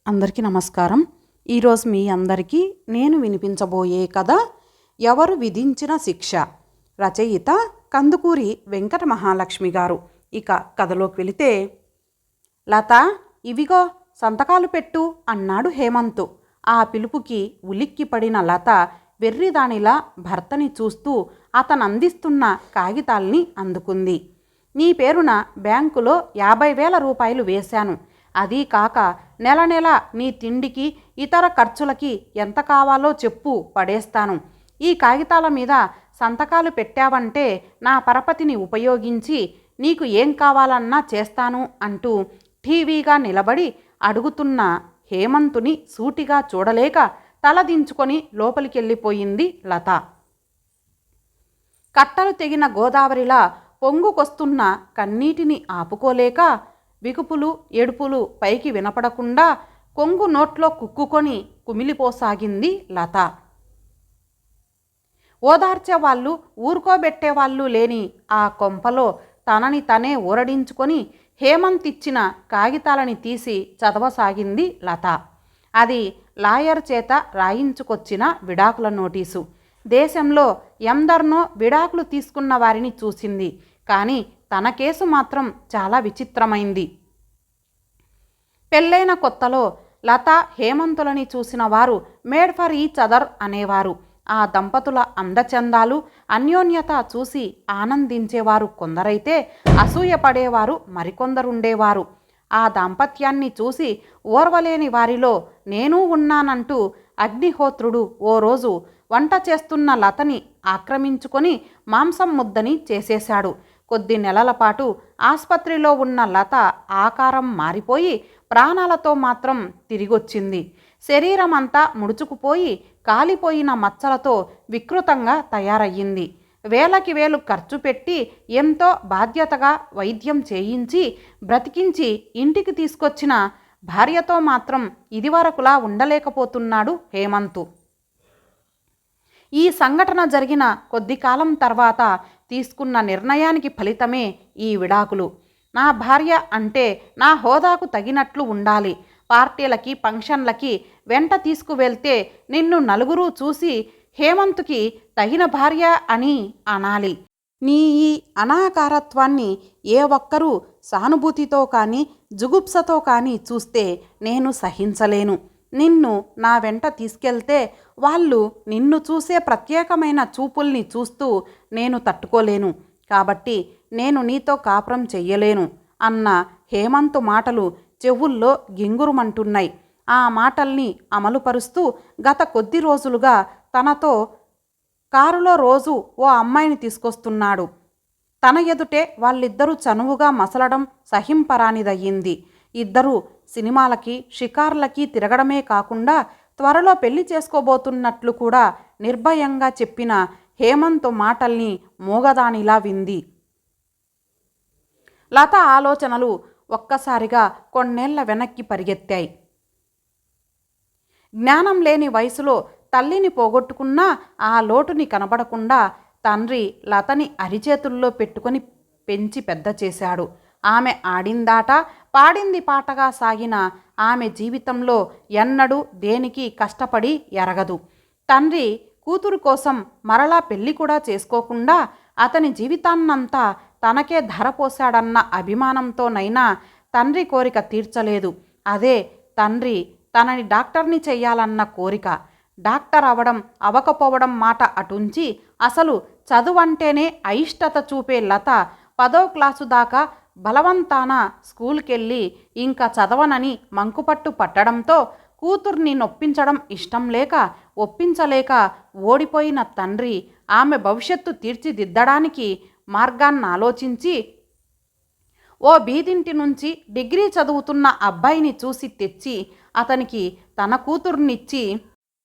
అందరికీ నమస్కారం. ఈరోజు మీ అందరికీ నేను వినిపించబోయే కథ ఎవరు విధించిన శిక్ష. రచయిత కందుకూరి వెంకట మహాలక్ష్మి గారు. ఇక కథలోకి వెళితే, లత, ఇవిగో సంతకాలు పెట్టు అన్నాడు హేమంతు. ఆ పిలుపుకి ఉలిక్కి పడిన లత వెర్రిదానిలా భర్తని చూస్తూ అతను అందిస్తున్న కాగితాల్ని అందుకుంది. నీ పేరున బ్యాంకులో 50,000 రూపాయలు వేశాను. అదీ కాక నెల నెల నీ తిండికి ఇతర ఖర్చులకి ఎంత కావాలో చెప్పు, పడేస్తాను. ఈ కాగితాల మీద సంతకాలు పెట్టావంటే నా పరపతిని ఉపయోగించి నీకు ఏం కావాలన్నా చేస్తాను అంటూ ఠీవీగా నిలబడి అడుగుతున్న హేమంతుని సూటిగా చూడలేక తలదించుకొని లోపలికెళ్ళిపోయింది లత. కట్టలు తెగిన గోదావరిలా పొంగుకొస్తున్న కన్నీటిని ఆపుకోలేక విగుపులు ఏడుపులు పైకి వినపడకుండా కొంగు నోట్లో కుక్కుకొని కుమిలిపోసాగింది లత. ఓదార్చేవాళ్ళు, ఊరుకోబెట్టేవాళ్ళు లేని ఆ కొంపలో తనని తనే ఊరడించుకొని హేమంత్ ఇచ్చిన కాగితాలని తీసి చదవసాగింది లత. అది లాయర్ చేత రాయించుకొచ్చిన విడాకుల నోటీసు. దేశంలో ఎందరినో విడాకులు తీసుకున్న వారిని చూసింది, కానీ తన కేసు మాత్రం చాలా విచిత్రమైంది. పెళ్ళైన కొత్తలో లత హేమంతులని చూసిన వారు మేడ్ ఫర్ ఈచ్ అదర్ అనేవారు. ఆ దంపతుల అందచందాలు, అన్యోన్యత చూసి ఆనందించేవారు కొందరైతే అసూయపడేవారు మరికొందరుండేవారు. ఆ దాంపత్యాన్ని చూసి ఓర్వలేని వారిలో నేనూ ఉన్నానంటూ అగ్నిహోత్రుడు ఓ రోజు వంట చేస్తున్న లతని ఆక్రమించుకొని మాంసం ముద్దని చేసేశాడు. కొద్ది నెలల పాటు ఆస్పత్రిలో ఉన్న లత ఆకారం మారిపోయి ప్రాణాలతో మాత్రం తిరిగొచ్చింది. శరీరమంతా ముడుచుకుపోయి కాలిపోయిన మచ్చలతో వికృతంగా తయారయ్యింది. వేలకి వేలు ఖర్చు పెట్టి ఎంతో బాధ్యతగా వైద్యం చేయించి బ్రతికించి ఇంటికి తీసుకొచ్చిన భార్యతో మాత్రం ఇదివరకులా ఉండలేకపోతున్నాడు హేమంతు. ఈ సంఘటన జరిగిన కొద్ది కాలం తర్వాత తీసుకున్న నిర్ణయానికి ఫలితమే ఈ విడాకులు. నా భార్య అంటే నా హోదాకు తగినట్లు ఉండాలి. పార్టీలకి, ఫంక్షన్లకి వెంట తీసుకువెళ్తే నిన్ను నలుగురు చూసి హేమంతుకి తగిన భార్య అని అనాలి. నీ ఈ అనాకారత్వాన్ని ఏ ఒక్కరూ సానుభూతితో కానీ జుగుప్సతో కానీ చూస్తే నేను సహించలేను. నిన్ను నా వెంట తీసుకెళ్తే వాళ్ళు నిన్ను చూసే ప్రత్యేకమైన చూపుల్ని చూస్తూ నేను తట్టుకోలేను. కాబట్టి నేను నీతో కాపురం చెయ్యలేను అన్న హేమంతు మాటలు చెవుల్లో గింగురుమంటున్నాయి. ఆ మాటల్ని అమలుపరుస్తూ గత కొద్ది రోజులుగా తనతో కారులో రోజు ఓ అమ్మాయిని తీసుకొస్తున్నాడు. తన ఎదుటే వాళ్ళిద్దరూ చనువుగా మసలడం సహింపరానిదయ్యింది. ఇద్దరూ సినిమాలకి, షికార్లకి తిరగడమే కాకుండా త్వరలో పెళ్లి చేసుకోబోతున్నట్లు కూడా నిర్భయంగా చెప్పిన హేమంతు మాటల్ని మూగదానిలా వింది. లత ఆలోచనలు ఒక్కసారిగా కొన్నేళ్ల వెనక్కి పరిగెత్తాయి. జ్ఞానం లేని వయసులో తల్లిని పోగొట్టుకున్నా ఆ లోటుని కనబడకుండా తండ్రి లతని అరిచేతుల్లో పెట్టుకొని పెంచి పెద్ద చేశాడు. ఆమె ఆడిందాట పాడింది పాటగా సాగిన ఆమె జీవితంలో ఎన్నడూ దేనికి కష్టపడి ఎరగదు. తండ్రి కూతురు కోసం మరలా పెళ్లి కూడా చేసుకోకుండా అతని జీవితాన్నంతా తనకే ధరపోశాడన్న అభిమానంతోనైనా తండ్రి కోరిక తీర్చలేదు. అదే తండ్రి తనని డాక్టర్ని చెయ్యాలన్న కోరిక. డాక్టర్ అవడం అవకపోవడం మాట అటుంచి అసలు చదువంటేనే అయిష్టత చూపే లత 10వ క్లాసు దాకా బలవంతాన స్కూల్కెళ్ళి ఇంకా చదవనని మంకుపట్టు పట్టడంతో కూతుర్ని నొప్పించడం ఇష్టం లేక ఒప్పించలేక ఓడిపోయిన తండ్రి ఆమె భవిష్యత్తు తీర్చిదిద్దడానికి మార్గాన్ని ఆలోచించి ఓ బీదింటి నుంచి డిగ్రీ చదువుతున్న అబ్బాయిని చూసి తెచ్చి అతనికి తన కూతుర్నిచ్చి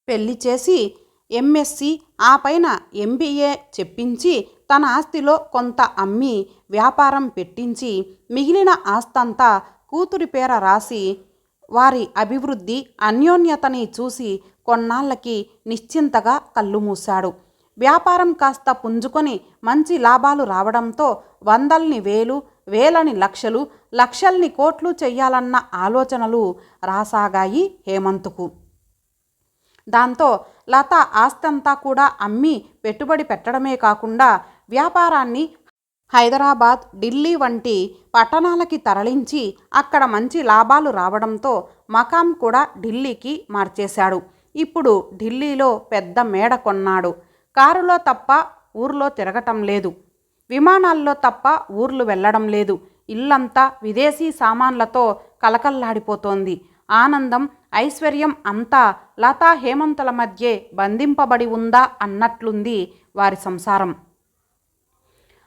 పెళ్లి చేసి ఎంఎస్సి ఆ పైన ఎంబీఏ చెప్పించి తన ఆస్తిలో కొంత అమ్మి వ్యాపారం పెట్టించి మిగిలిన ఆస్తంతా కూతురి పేర రాసి వారి అభివృద్ధి అన్యోన్యతని చూసి కొన్నాళ్ళకి నిశ్చింతగా కళ్ళు మూశాడు. వ్యాపారం కాస్త పుంజుకొని మంచి లాభాలు రావడంతో వందల్ని వేలు, వేలని లక్షలు, లక్షల్ని కోట్లు చెయ్యాలన్న ఆలోచనలు రాసాగాయి హేమంత్కు. దాంతో లత ఆస్తంతా కూడా అమ్మి పెట్టుబడి పెట్టడమే కాకుండా వ్యాపారాన్ని హైదరాబాద్, ఢిల్లీ వంటి పట్టణాలకి తరలించి అక్కడ మంచి లాభాలు రావడంతో మకాం కూడా ఢిల్లీకి మార్చేశాడు. ఇప్పుడు ఢిల్లీలో పెద్ద మేడ కొన్నాడు. కారులో తప్ప ఊర్లో తిరగటం లేదు. విమానాల్లో తప్ప ఊర్లు వెళ్ళడం లేదు. ఇల్లంతా విదేశీ సామాన్లతో కలకల్లాడిపోతోంది. ఆనందం, ఐశ్వర్యం అంతా లతా హేమంతుల మధ్యే బంధింపబడి ఉందా అన్నట్లుంది వారి సంసారం.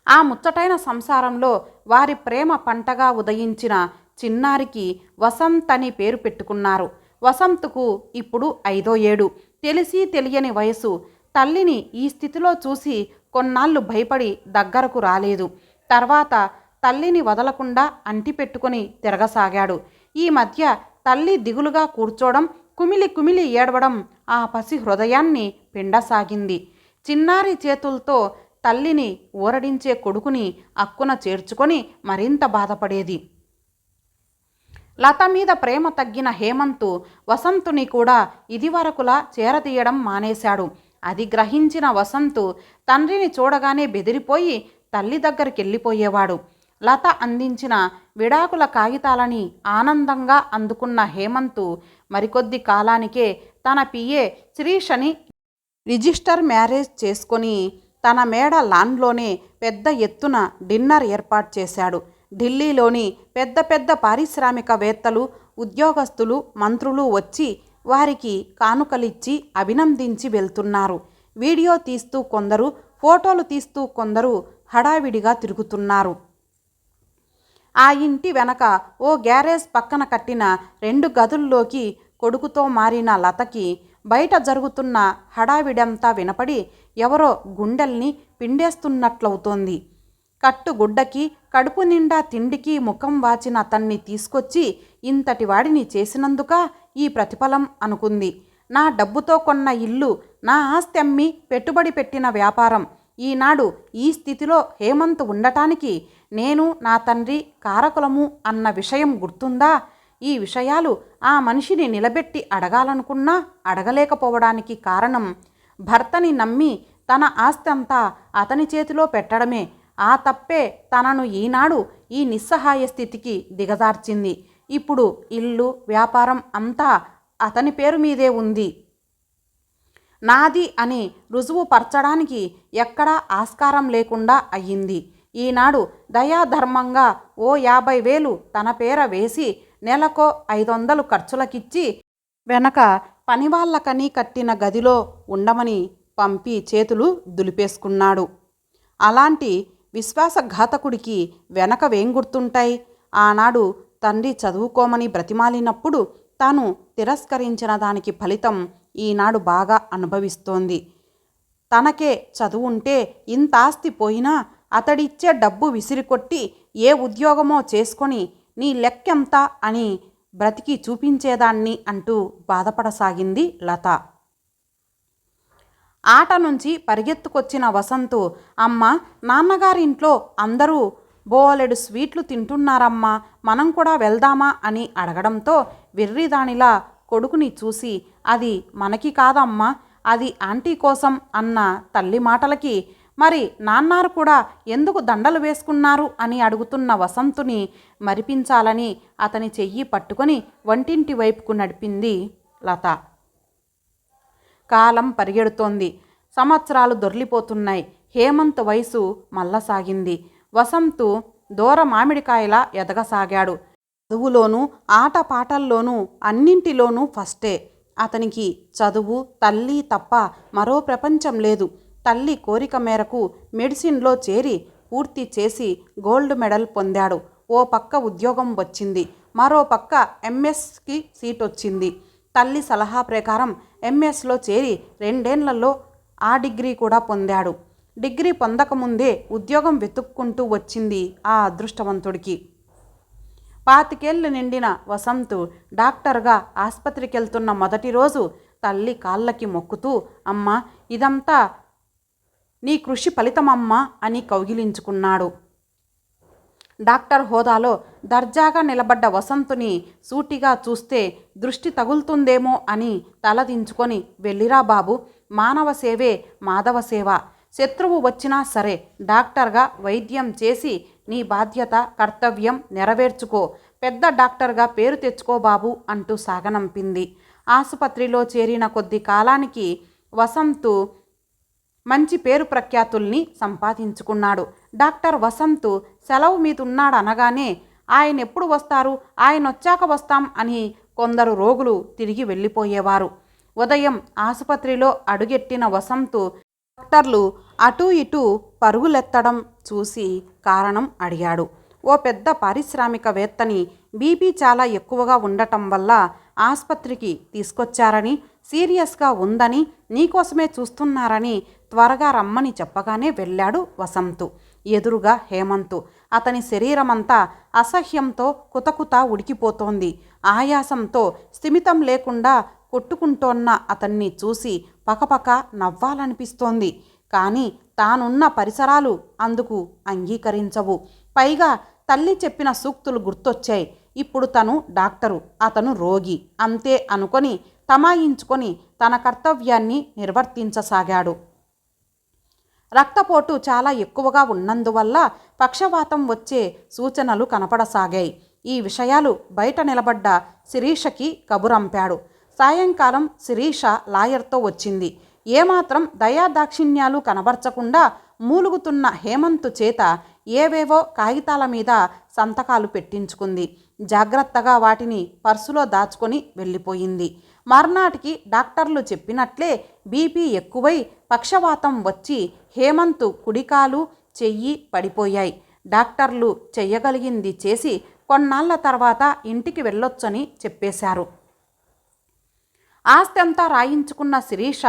ఆ ముచ్చటైన సంసారంలో వారి ప్రేమ పంటగా ఉదయించిన చిన్నారికి వసంత్ అని పేరు పెట్టుకున్నారు. వసంత్కు ఇప్పుడు 5వ ఏడు. తెలిసి తెలియని వయసు. తల్లిని ఈ స్థితిలో చూసి కొన్నాళ్ళు భయపడి దగ్గరకు రాలేదు. తర్వాత తల్లిని వదలకుండా అంటిపెట్టుకొని తిరగసాగాడు. ఈ మధ్య తల్లి దిగులుగా కూర్చోవడం, కుమిలి కుమిలి ఏడవడం ఆ పసి హృదయాన్ని పిండసాగింది. చిన్నారి చేతులతో తల్లిని ఊరడించే కొడుకుని అక్కున చేర్చుకొని మరింత బాధపడేది. లత మీద ప్రేమ తగ్గిన హేమంత్ వసంతుని కూడా ఇదివరకులా చేరదీయడం మానేశాడు. అది గ్రహించిన వసంత్ తండ్రిని చూడగానే బెదిరిపోయి తల్లి దగ్గరికి వెళ్ళిపోయేవాడు. లత అందించిన విడాకుల కాగితాలని ఆనందంగా అందుకున్న హేమంత్ మరికొద్ది కాలానికే తన పిఏ శిరీషని రిజిస్టర్ మ్యారేజ్ చేసుకొని తన మేడ లాన్లోనే పెద్ద ఎత్తున డిన్నర్ ఏర్పాటు చేశాడు. ఢిల్లీలోని పెద్ద పెద్ద పారిశ్రామికవేత్తలు, ఉద్యోగస్తులు, మంత్రులు వచ్చి వారికి కానుకలిచ్చి అభినందించి వెళ్తున్నారు. వీడియో తీస్తూ కొందరు, ఫోటోలు తీస్తూ కొందరు హడావిడిగా తిరుగుతున్నారు. ఆ ఇంటి వెనక ఓ గ్యారేజ్ పక్కన కట్టిన 2 గదుల్లోకి కొడుకుతో మారిన లతకి బయట జరుగుతున్న హడావిడంతా వినపడి ఎవరో గుండెల్ని పిండేస్తున్నట్లవుతోంది. కట్టుగుడ్డకి, కడుపు నిండా తిండికి ముఖం వాచిన అతన్ని తీసుకొచ్చి ఇంతటి వాడిని చేసినందుక ఈ ప్రతిఫలం అనుకుంది. నా డబ్బుతో కొన్న ఇల్లు, నా ఆస్తి అమ్మి పెట్టుబడి పెట్టిన వ్యాపారం, ఈనాడు ఈ స్థితిలో హేమంత్ ఉండటానికి నేను, నా తండ్రి కారకులము అన్న విషయం గుర్తుందా? ఈ విషయాలు ఆ మనిషిని నిలబెట్టి అడగాలనుకున్నా అడగలేకపోవడానికి కారణం భర్తని నమ్మి తన ఆస్తి అంతా అతని చేతిలో పెట్టడమే. ఆ తప్పే తనను ఈనాడు ఈ నిస్సహాయ స్థితికి దిగజార్చింది. ఇప్పుడు ఇల్లు, వ్యాపారం అంతా అతని పేరు మీదే ఉంది. నాది అని రుజువు పరచడానికి ఎక్కడా ఆస్కారం లేకుండా అయ్యింది. ఈనాడు దయాధర్మంగా ఓ 50,000 తన పేర వేసి నెలకో 500 ఖర్చులకిచ్చి వెనక పనివాళ్ళకని కట్టిన గదిలో ఉండమని పంపి చేతులు దులిపేసుకున్నాడు. అలాంటి విశ్వాసఘాతకుడికి వెనక వేం గుర్తుంటాయి? ఆనాడు తండ్రి చదువుకోమని బ్రతిమాలినప్పుడు తాను తిరస్కరించిన దానికి ఫలితం ఈనాడు బాగా అనుభవిస్తోంది. తనకే చదువుంటే ఇంత ఆస్తి పోయినా అతడిచ్చే డబ్బు విసిరికొట్టి ఏ ఉద్యోగమో చేసుకొని నీ లెక్కెంత అని బ్రతికి చూపించేదాన్ని అంటూ బాధపడసాగింది లత. ఆట నుంచి పరిగెత్తుకొచ్చిన వసంత్, అమ్మ, నాన్నగారింట్లో అందరూ బోలెడు స్వీట్లు తింటున్నారమ్మా, మనం కూడా వెళ్దామా అని అడగడంతో వెర్రిదానిలా కొడుకుని చూసి, అది మనకి కాదమ్మా, అది ఆంటీ కోసం అన్న తల్లి మాటలకి మరి నాన్నారు కూడా ఎందుకు దండలు వేసుకున్నారు అని అడుగుతున్న వసంతుని మరిపించాలని అతని చెయ్యి పట్టుకొని వంటింటి వైపుకు నడిపింది లత. కాలం పరిగెడుతోంది. సంవత్సరాలు దొర్లిపోతున్నాయి. హేమంత్ వయసు మల్లసాగింది. వసంత్ దూర మామిడికాయలా ఎదగసాగాడు. చదువులోనూ ఆటపాటల్లోనూ అన్నింటిలోనూ ఫస్టే. అతనికి చదువు, తల్లి తప్ప మరో ప్రపంచం లేదు. తల్లి కోరిక మేరకు మెడిసిన్లో చేరి పూర్తి చేసి గోల్డ్ మెడల్ పొందాడు. ఓ పక్క ఉద్యోగం వచ్చింది, మరో పక్క ఎంఎస్కి సీట్ వచ్చింది. తల్లి సలహా ప్రకారం ఎంఎస్లో చేరి 2 ఏళ్లలో ఆ డిగ్రీ కూడా పొందాడు. డిగ్రీ పొందకముందే ఉద్యోగం వెతుక్కుంటూ వచ్చింది ఆ అదృష్టవంతుడికి. 25 ఏళ్ళు నిండిన వసంత్ డాక్టర్గా ఆస్పత్రికి వెళ్తున్న మొదటి రోజు తల్లి కాళ్ళకి మొక్కుతూ, అమ్మా, ఇదంతా నీ కృషి ఫలితమమ్మా అని కౌగిలించుకున్నాడు. డాక్టర్ హోదాలో దర్జాగా నిలబడ్డ వసంతుని సూటిగా చూస్తే దృష్టి తగులుతుందేమో అని తలదించుకొని, వెళ్ళిరా బాబు, మానవ సేవే మాధవ సేవ. శత్రువు వచ్చినా సరే డాక్టర్గా వైద్యం చేసి నీ బాధ్యత కర్తవ్యం నెరవేర్చుకో, పెద్ద డాక్టర్గా పేరు తెచ్చుకో బాబు అంటూ సాగనంపింది. ఆసుపత్రిలో చేరిన కొద్ది కాలానికి వసంతు మంచి పేరు ప్రఖ్యాతుల్ని సంపాదించుకున్నాడు. డాక్టర్ వసంతు సెలవు మీదున్నాడు అనగానే ఆయన ఎప్పుడు వస్తారు, ఆయన వచ్చాక వస్తాం అని కొందరు రోగులు తిరిగి వెళ్ళిపోయేవారు. ఉదయం ఆసుపత్రిలో అడుగెట్టిన వసంతు డాక్టర్లు అటూ ఇటూ పరుగులెత్తడం చూసి కారణం అడిగాడు. ఓ పెద్ద పారిశ్రామికవేత్తని బీపీ చాలా ఎక్కువగా ఉండటం వల్ల ఆసుపత్రికి తీసుకొచ్చారని, సీరియస్గా ఉందని, నీకోసమే చూస్తున్నారని త్వరగా రమ్మని చెప్పగానే వెళ్ళాడు వసంతు. ఎదురుగా హేమంతు. అతని శరీరమంతా అసహ్యంతో కుతకుత ఉడికిపోతోంది. ఆయాసంతో స్థిమితం లేకుండా కొట్టుకుంటోన్న అతన్ని చూసి పకపక నవ్వాలనిపిస్తోంది. కానీ తానున్న పరిసరాలు అందుకు అంగీకరించవు. పైగా తల్లి చెప్పిన సూక్తులు గుర్తొచ్చాయి. ఇప్పుడు తను డాక్టరు, అతను రోగి, అంతే అనుకొని తమాయించుకొని తన కర్తవ్యాన్ని నిర్వర్తించసాగాడు. రక్తపోటు చాలా ఎక్కువగా ఉన్నందువల్ల పక్షవాతం వచ్చే సూచనలు కనపడసాగాయి. ఈ విషయాలు బయట నిలబడ్డ శిరీషకి కబురంపాడు. సాయంకాలం శిరీష లాయర్తో వచ్చింది. ఏమాత్రం దయాదాక్షిణ్యాలు కనబర్చకుండా మూలుగుతున్న హేమంతు చేత ఏవేవో కాగితాల మీద సంతకాలు పెట్టించుకుంది. జాగ్రత్తగా వాటిని పర్సులో దాచుకొని వెళ్ళిపోయింది. మర్నాటికి డాక్టర్లు చెప్పినట్లే బీపీ ఎక్కువై పక్షవాతం వచ్చి హేమంతు కుడికాలు చెయ్యి పడిపోయాయి. డాక్టర్లు చెయ్యగలిగింది చేసి కొన్నాళ్ల తర్వాత ఇంటికి వెళ్ళొచ్చని చెప్పేశారు. ఆస్తంతా రాయించుకున్న శిరీష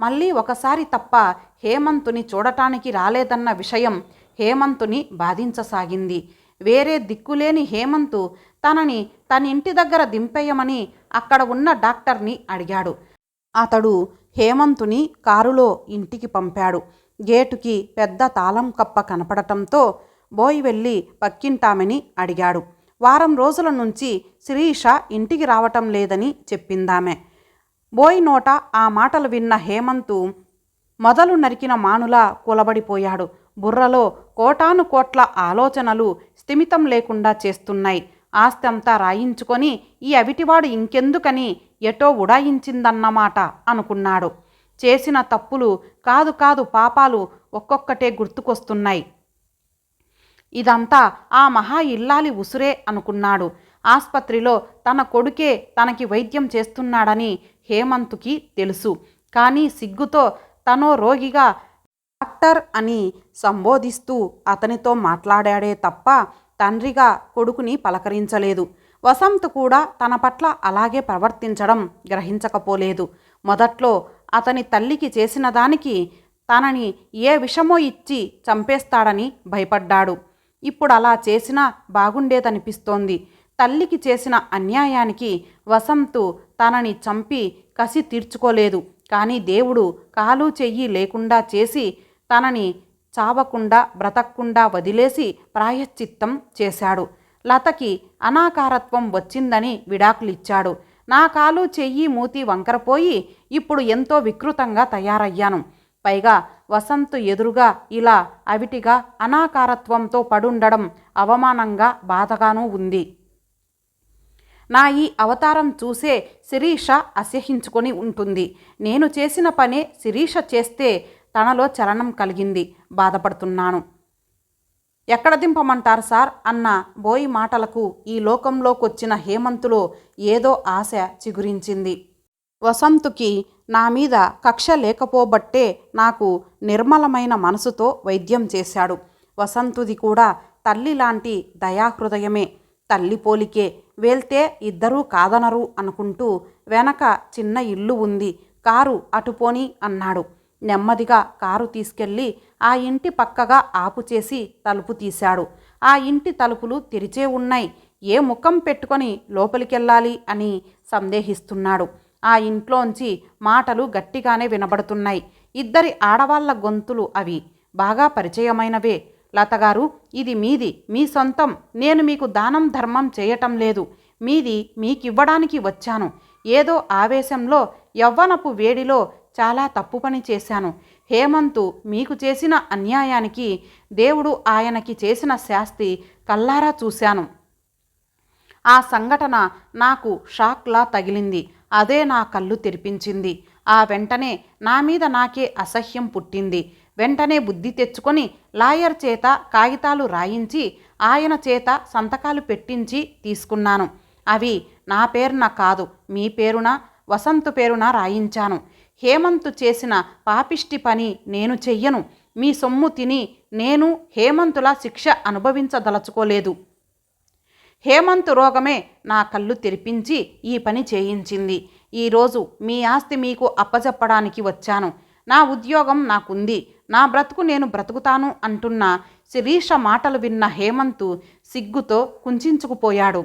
మళ్ళీ ఒకసారి తప్ప హేమంతుని చూడటానికి రాలేదన్న విషయం హేమంతుని బాధించసాగింది. వేరే దిక్కులేని హేమంతు తనని తన ఇంటి దగ్గర దింపేయమని అక్కడ ఉన్న డాక్టర్ని అడిగాడు. అతడు హేమంతుని కారులో ఇంటికి పంపాడు. గేటుకి పెద్ద తాళం కప్ప కనపడటంతో బోయ్ వెళ్ళి పక్కింటామని అడిగాడు. వారం రోజుల నుంచి శిరీష ఇంటికి రావటం లేదని చెప్పిందామె. బోయ్ నోట ఆ మాటలు విన్న హేమంతు మొదలు నరికిన మానులా కూలబడిపోయాడు. బుర్రలో కోటాను కోట్ల ఆలోచనలు స్థిమితం లేకుండా చేస్తున్నాయి. ఆస్తంతా రాయించుకొని ఈ అవిటివాడు ఇంకెందుకని ఎటో ఉడాయించిందన్నమాట అనుకున్నాడు. చేసిన తప్పులు కాదు పాపాలు ఒక్కొక్కటే గుర్తుకొస్తున్నాయి. ఇదంతా ఆ మహా ఇల్లాలి ఉసురే అనుకున్నాడు. ఆస్పత్రిలో తన కొడుకే తనకి వైద్యం చేస్తున్నాడని హేమంతుకి తెలుసు. కానీ సిగ్గుతో తనో రోగిగా డాక్టర్ అని సంబోధిస్తూ అతనితో మాట్లాడాడే తప్ప తండ్రిగా కొడుకుని పలకరించలేదు. వసంత్ కూడా తన పట్ల అలాగే ప్రవర్తించడం గ్రహించకపోలేదు. మొదట్లో అతని తల్లికి చేసిన దానికి తనని ఏ విషమో ఇచ్చి చంపేస్తాడని భయపడ్డాడు. ఇప్పుడు అలా చేసినా బాగుండేదనిపిస్తోంది. తల్లికి చేసిన అన్యాయానికి వసంతు తనని చంపి కసి తీర్చుకోలేదు. కానీ దేవుడు కాలు చెయ్యి లేకుండా చేసి తనని చావకుండా బ్రతక్కుండా వదిలేసి ప్రాయశ్చిత్తం చేశాడు. లతకి అనాకారత్వం వచ్చిందని విడాకులిచ్చాడు. నా కాలు చెయ్యి మూతి వంకరపోయి ఇప్పుడు ఎంతో వికృతంగా తయారయ్యాను. పైగా వసంతు ఎదురుగా ఇలా అవిటిగా అనాకారత్వంతో పడుండడం అవమానంగా బాధగానూ ఉంది. నా ఈ అవతారం చూసే శిరీష అసహ్యించుకొని ఉంటుంది. నేను చేసిన పనే శిరీష చేస్తే తనలో చలనం కలిగింది. బాధపడుతున్నాను. ఎక్కడ దింపమంటారు సార్ అన్న బోయి మాటలకు ఈ లోకంలోకొచ్చిన హేమంతులో ఏదో ఆశ చిగురించింది. వసంతుకి నా మీద కక్ష లేకపోబట్టే నాకు నిర్మలమైన మనసుతో వైద్యం చేశాడు. వసంతుది కూడా తల్లి లాంటి దయాహృదయమే. తల్లి పోలికే. వెళ్తే ఇద్దరూ కాదనరు అనుకుంటూ వెనక చిన్న ఇల్లు ఉంది, కారు అటుపోని అన్నాడు. నెమ్మదిగా కారు తీసుకెళ్ళి ఆ ఇంటి పక్కగా ఆపుచేసి తలుపు తీశాడు. ఆ ఇంటి తలుపులు తెరిచే ఉన్నాయి. ఏ ముఖం పెట్టుకొని లోపలికెళ్ళాలి అని సందేహిస్తున్నాడు. ఆ ఇంట్లోంచి మాటలు గట్టిగానే వినబడుతున్నాయి. ఇద్దరి ఆడవాళ్ల గొంతులు అవి. బాగా పరిచయమైనవే. లతగారు, ఇది మీది, మీ సొంతం. నేను మీకు దానం ధర్మం చేయటం లేదు. మీది మీకివ్వడానికి వచ్చాను. ఏదో ఆవేశంలో, యవ్వనపు వేడిలో చాలా తప్పు పని చేశాను. హేమంతు మీకు చేసిన అన్యాయానికి దేవుడు ఆయనకి చేసిన శాస్తి కల్లారా చూశాను. ఆ సంఘటన నాకు షాక్లా తగిలింది. అదే నా కళ్ళు తెరిపించింది. ఆ వెంటనే నా మీద నాకే అసహ్యం పుట్టింది. వెంటనే బుద్ధి తెచ్చుకొని లాయర్ చేత కాగితాలు రాయించి ఆయన చేత సంతకాలు పెట్టించి తీసుకున్నాను. అవి నా పేరున కాదు, మీ పేరున, వసంత్ పేరున రాయించాను. హేమంతు చేసిన పాపిష్టి పని నేను చెయ్యను. మీ సొమ్ము తిని నేను హేమంతులా శిక్ష అనుభవించదలుచుకోలేదు. హేమంత్ రోగమే నా కళ్ళు తెరిపించి ఈ పని చేయించింది. ఈరోజు మీ ఆస్తి మీకు అప్పజెప్పడానికి వచ్చాను. నా ఉద్యోగం నాకుంది, నా బ్రతుకు నేను బ్రతుకుతాను అంటున్న శిరీష మాటలు విన్న హేమంతు సిగ్గుతో కుంచించుకుపోయాడు.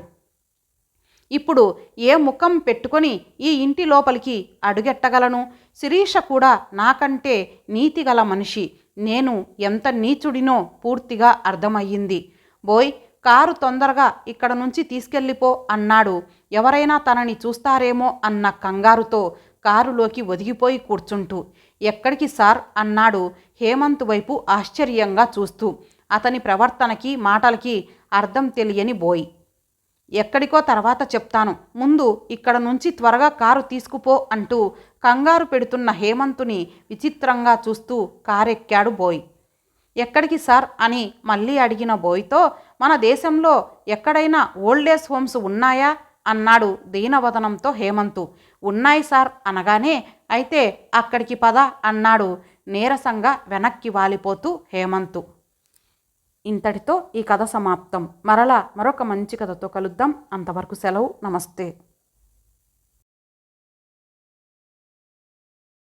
ఇప్పుడు ఏ ముఖం పెట్టుకొని ఈ ఇంటి లోపలికి అడుగెట్టగలను? శిరీష కూడా నాకంటే నీతిగల మనిషి. నేను ఎంత నీచుడినో పూర్తిగా అర్థమయ్యింది. బోయ్, కారు తొందరగా ఇక్కడ నుంచి తీసుకెళ్ళిపో అన్నాడు. ఎవరైనా తనని చూస్తారేమో అన్న కంగారుతో కారులోకి ఒదిగిపోయి కూర్చుంటూ. ఎక్కడికి సార్ అన్నాడు హేమంత్ వైపు ఆశ్చర్యంగా చూస్తూ. అతని ప్రవర్తనకి మాటలకి అర్థం తెలియని బోయ్. ఎక్కడికో తర్వాత చెప్తాను, ముందు ఇక్కడ నుంచి త్వరగా కారు తీసుకుపో అంటూ కంగారు పెడుతున్న హేమంతుని విచిత్రంగా చూస్తూ కారెక్కాడు బోయ్. ఎక్కడికి సార్ అని మళ్ళీ అడిగిన బోయ్తో, మన దేశంలో ఎక్కడైనా ఓల్డేజ్ హోమ్స్ ఉన్నాయా అన్నాడు దీనవదనంతో హేమంతు. ఉన్నాయి సార్ అనగానే, అయితే అక్కడికి పద అన్నాడు నీరసంగా వెనక్కి వాలిపోతూ హేమంతు. ఇంతటితో ఈ కథ సమాప్తం. మరలా మరొక మంచి కథతో కలుద్దాం. అంతవరకు సెలవు. నమస్తే.